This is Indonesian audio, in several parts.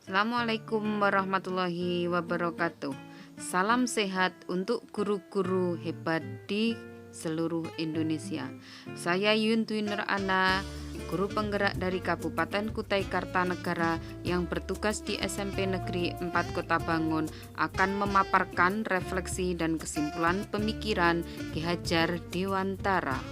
Assalamualaikum warahmatullahi wabarakatuh. Salam sehat untuk guru-guru hebat di seluruh Indonesia. Saya Yun Dwi Nur Ana, guru penggerak dari Kabupaten Kutai Kartanegara yang bertugas di SMP Negeri 4 Kota Bangun, akan memaparkan refleksi dan kesimpulan pemikiran Ki Hajar Dewantara.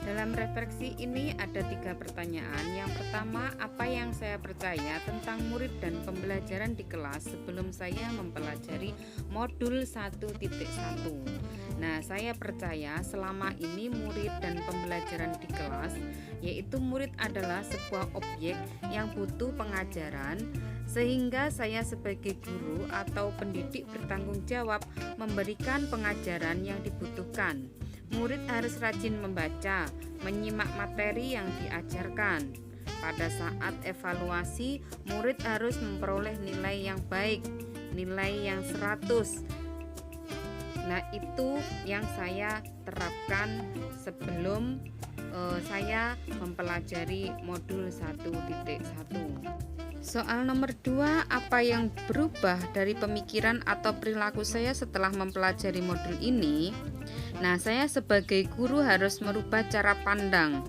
Dalam refleksi ini ada 3 pertanyaan. Yang pertama, apa yang saya percaya tentang murid dan pembelajaran di kelas sebelum saya mempelajari modul 1.1. Nah, saya percaya selama ini murid dan pembelajaran di kelas, yaitu murid adalah sebuah objek yang butuh pengajaran, sehingga saya sebagai guru atau pendidik bertanggung jawab memberikan pengajaran yang dibutuhkan. Murid harus rajin membaca, menyimak materi yang diajarkan. Pada saat evaluasi, murid harus memperoleh nilai yang baik, nilai yang 100. Nah, itu yang saya terapkan sebelum saya mempelajari modul 1.1. Soal nomor 2, apa yang berubah dari pemikiran atau perilaku saya setelah mempelajari modul ini? Nah, saya sebagai guru harus merubah cara pandang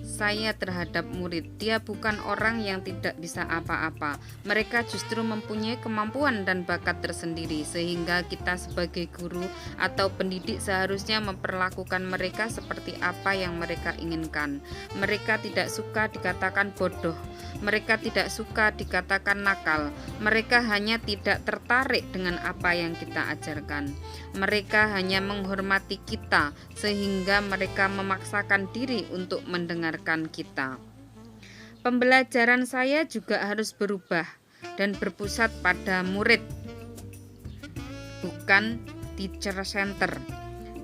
saya terhadap murid. Dia bukan orang yang tidak bisa apa-apa. Mereka justru mempunyai kemampuan dan bakat tersendiri, sehingga kita sebagai guru atau pendidik seharusnya memperlakukan mereka seperti apa yang mereka inginkan. Mereka tidak suka dikatakan bodoh. Mereka tidak suka dikatakan nakal. Mereka hanya tidak tertarik dengan apa yang kita ajarkan. Mereka hanya menghormati kita, sehingga mereka memaksakan diri untuk mendengarkan kita. Pembelajaran saya juga harus berubah dan berpusat pada murid, bukan teacher center.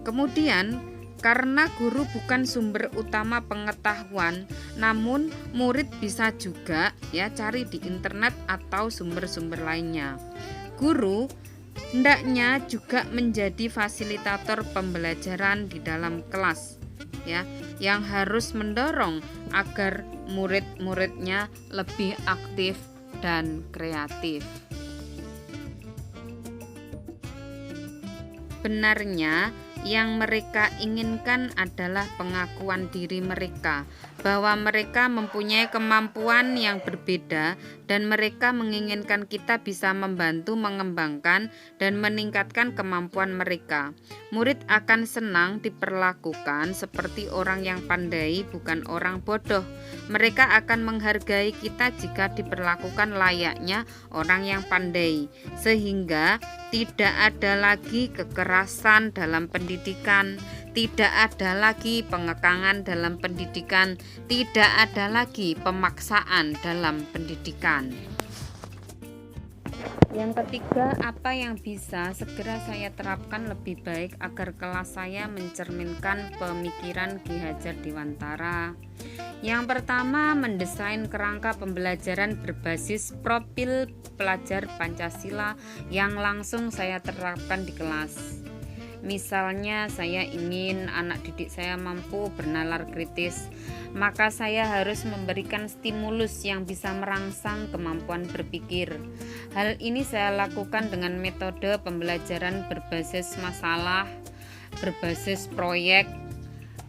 Kemudian, karena guru bukan sumber utama pengetahuan, namun murid bisa juga cari di internet atau sumber-sumber lainnya. Guru hendaknya juga menjadi fasilitator pembelajaran di dalam kelas, yang harus mendorong agar murid-muridnya lebih aktif dan kreatif. Benarnya, yang mereka inginkan adalah pengakuan diri mereka, bahwa mereka mempunyai kemampuan yang berbeda dan mereka menginginkan kita bisa membantu mengembangkan dan meningkatkan kemampuan mereka. Murid akan senang diperlakukan seperti orang yang pandai, bukan orang bodoh. Mereka akan menghargai kita jika diperlakukan layaknya orang yang pandai, sehingga tidak ada lagi kekerasan dalam pendidikan, tidak ada lagi pengekangan dalam pendidikan, tidak ada lagi pemaksaan dalam pendidikan. Yang ketiga, apa yang bisa segera saya terapkan lebih baik agar kelas saya mencerminkan pemikiran Ki Hajar Dewantara? Yang pertama, mendesain kerangka pembelajaran berbasis profil pelajar Pancasila yang langsung saya terapkan di kelas. Misalnya, saya ingin anak didik saya mampu bernalar kritis, maka saya harus memberikan stimulus yang bisa merangsang kemampuan berpikir. Hal ini saya lakukan dengan metode pembelajaran berbasis masalah, berbasis proyek,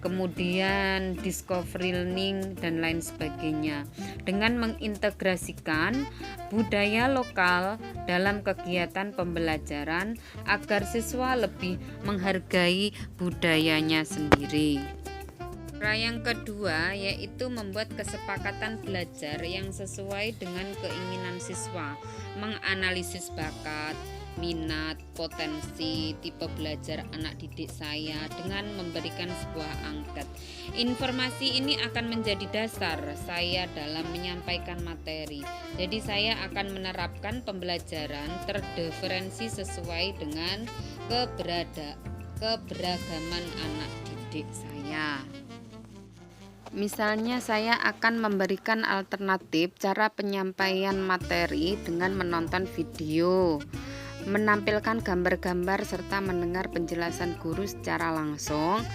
kemudian discovery learning dan lain sebagainya, dengan mengintegrasikan budaya lokal dalam kegiatan pembelajaran agar siswa lebih menghargai budayanya sendiri. Yang kedua, yaitu membuat kesepakatan belajar yang sesuai dengan keinginan siswa, menganalisis bakat, minat, potensi, tipe belajar anak didik saya dengan memberikan sebuah angket. Informasi ini akan menjadi dasar saya dalam menyampaikan materi. Jadi saya akan menerapkan pembelajaran terdiferensi sesuai dengan keberagaman anak didik saya. Misalnya, saya akan memberikan alternatif cara penyampaian materi dengan menonton video, menampilkan gambar-gambar serta mendengar penjelasan guru secara langsung,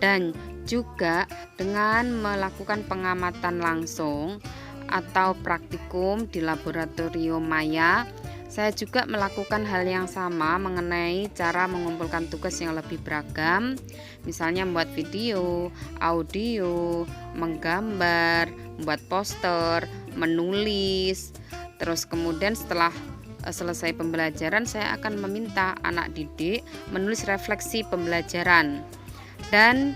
dan juga dengan melakukan pengamatan langsung atau praktikum di laboratorium maya, saya juga melakukan hal yang sama mengenai cara mengumpulkan tugas yang lebih beragam, misalnya membuat video, audio, menggambar, membuat poster, menulis. Terus kemudian setelah selesai pembelajaran, saya akan meminta anak didik menulis refleksi pembelajaran. Dan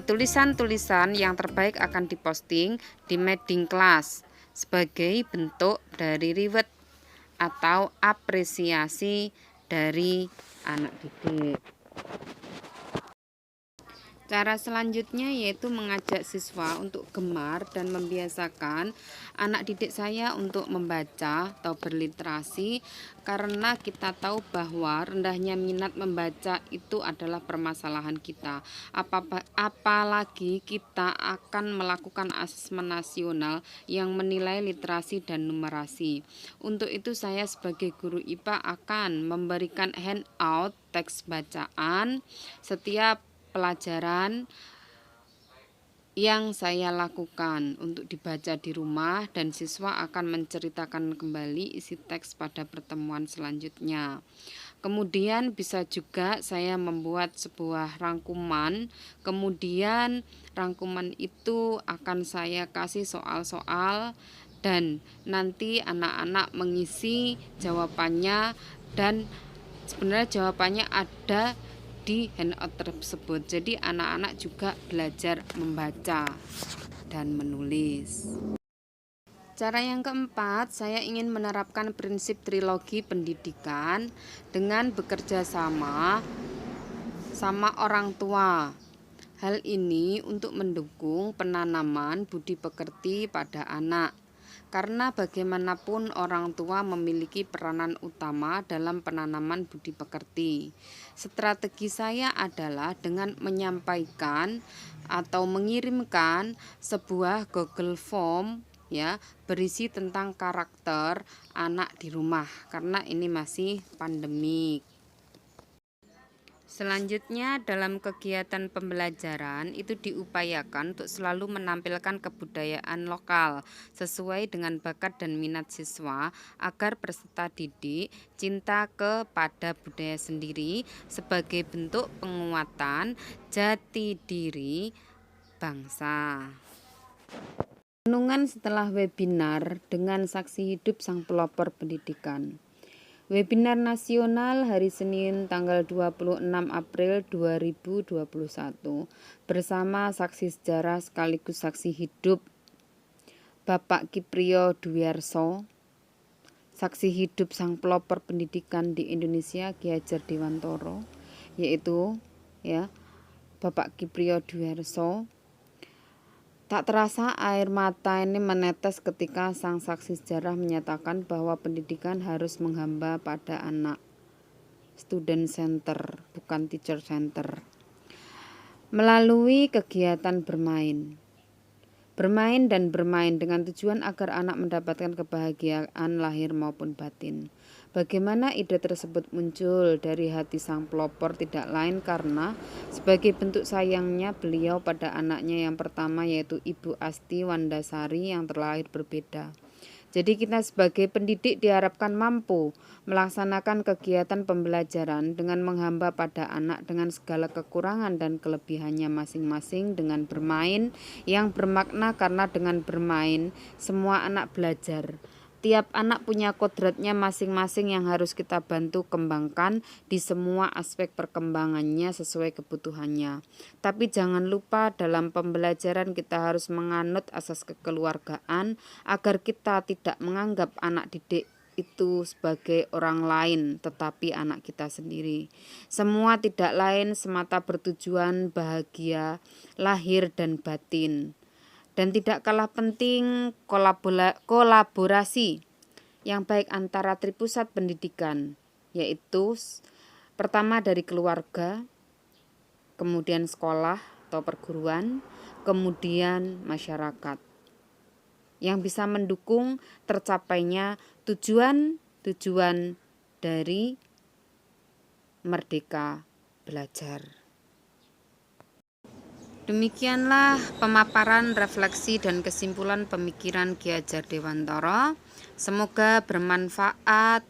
tulisan-tulisan yang terbaik akan diposting di Mading Class sebagai bentuk dari reward atau apresiasi dari anak didik. Cara selanjutnya yaitu mengajak siswa untuk gemar dan membiasakan anak didik saya untuk membaca atau berliterasi, karena kita tahu bahwa rendahnya minat membaca itu adalah permasalahan kita. Apalagi kita akan melakukan asesmen nasional yang menilai literasi dan numerasi. Untuk itu saya sebagai guru IPA akan memberikan handout teks bacaan setiap pelajaran yang saya lakukan untuk dibaca di rumah, dan siswa akan menceritakan kembali isi teks pada pertemuan selanjutnya. Kemudian bisa juga saya membuat sebuah rangkuman, kemudian rangkuman itu akan saya kasih soal-soal dan nanti anak-anak mengisi jawabannya, dan sebenarnya jawabannya ada di handout tersebut. Jadi anak-anak juga belajar membaca dan menulis. Cara yang keempat, saya ingin menerapkan prinsip trilogi pendidikan dengan bekerja sama orang tua. Hal ini untuk mendukung penanaman budi pekerti pada anak. Karena bagaimanapun orang tua memiliki peranan utama dalam penanaman budi pekerti. Strategi saya adalah dengan menyampaikan atau mengirimkan sebuah Google Form berisi tentang karakter anak di rumah, karena ini masih pandemik. Selanjutnya, dalam kegiatan pembelajaran itu diupayakan untuk selalu menampilkan kebudayaan lokal sesuai dengan bakat dan minat siswa, agar peserta didik cinta kepada budaya sendiri sebagai bentuk penguatan jati diri bangsa. Renungan setelah webinar dengan saksi hidup sang pelopor pendidikan. Webinar nasional hari Senin tanggal 26 April 2021 bersama saksi sejarah sekaligus saksi hidup Bapak Kiprio Dwiarso, saksi hidup sang pelopor pendidikan di Indonesia Ki Hajar Dewantoro, yaitu Bapak Kiprio Dwiarso. Tak terasa air mata ini menetes ketika sang saksi sejarah menyatakan bahwa pendidikan harus menghamba pada anak. Student center, bukan teacher center. Melalui kegiatan bermain dan bermain dengan tujuan agar anak mendapatkan kebahagiaan lahir maupun batin. Bagaimana ide tersebut muncul dari hati sang pelopor tidak lain karena sebagai bentuk sayangnya beliau pada anaknya yang pertama, yaitu Ibu Asti Wandasari yang terlahir berbeda. Jadi kita sebagai pendidik diharapkan mampu melaksanakan kegiatan pembelajaran dengan menghamba pada anak dengan segala kekurangan dan kelebihannya masing-masing, dengan bermain yang bermakna karena dengan bermain semua anak belajar. Tiap anak punya kodratnya masing-masing yang harus kita bantu kembangkan di semua aspek perkembangannya sesuai kebutuhannya. Tapi jangan lupa dalam pembelajaran kita harus menganut asas kekeluargaan agar kita tidak menganggap anak didik itu sebagai orang lain, tetapi anak kita sendiri. Semua tidak lain semata bertujuan bahagia lahir dan batin. Dan tidak kalah penting kolaborasi yang baik antara tripusat pendidikan, yaitu pertama dari keluarga, kemudian sekolah atau perguruan, kemudian masyarakat, yang bisa mendukung tercapainya tujuan-tujuan dari Merdeka Belajar. Demikianlah pemaparan, refleksi, dan kesimpulan pemikiran Ki Hajar Dewantara. Semoga bermanfaat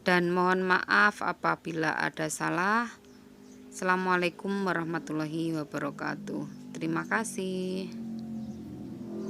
dan mohon maaf apabila ada salah. Assalamualaikum warahmatullahi wabarakatuh. Terima kasih.